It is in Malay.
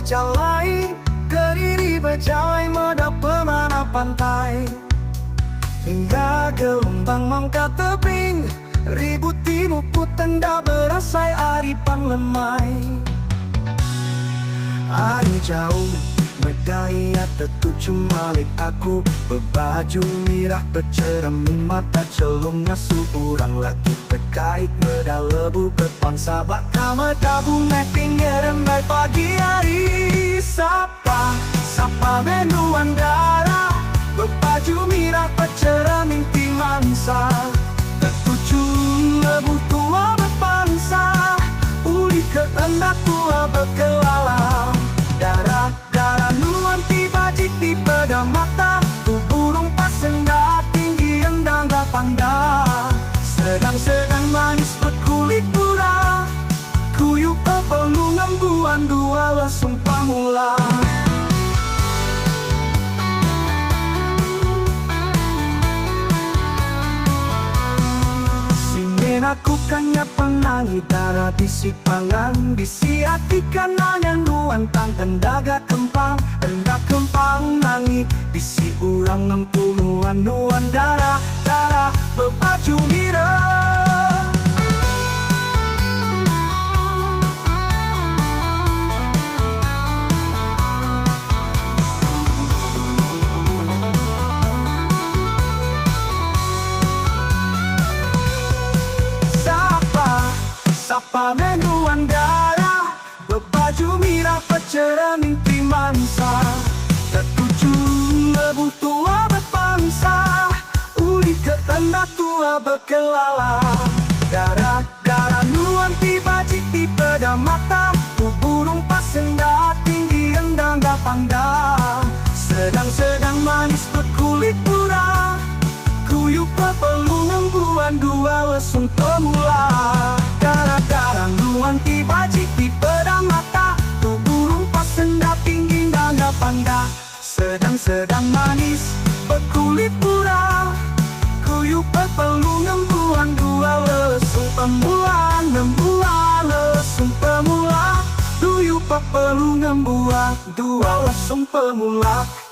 berjalai, Kediri berjalai medap pemana pantai. Hingga gelombang mangkat tebing, ribut timur tenda berasai aripan lemai. Ari jauh berdaya tertuju malik aku, berbaju merah bercermin mata celung ngasuh urang lagi terkait medal lebu berpangsa bakal medabung naik pinggir naik pagi hari. Sapa benuan darah, berbaju merah bercermin timangsa, tertuju lebu tua berpangsa, uli ke tenda tua berkelala. Darah nuan tiba di pada mata, tu burung pasenda tinggi endang panda. Sedang manis berkulit pura, kuyup pelung embuan dua lesung pamula. Aku kanya penangi darah bisi pangan, bisi hati kanannya nuan tangan daga kempang nangi, bisi urang ngempuluan nuan darah berbaju merah. Sapa menuan darah, berbaju merah bercermin timangsa, tertuju lebu tua berpangsa, uli ke tenda tua berkelala. Darah nuan tiba di pada mata, tu burung pasenda tinggi endang panda. Sedang manis berkulit pura, kuyup pelung embuan dua lesung pemula. Darah nuan tiba di pada mata, tu burung pasenda tinggi dana panda. Sedang manis berkulit pura, kuyup pelung embuan dua lesung pemula. Lesung pemula, kuyup pelung embuan dua lesung pemula.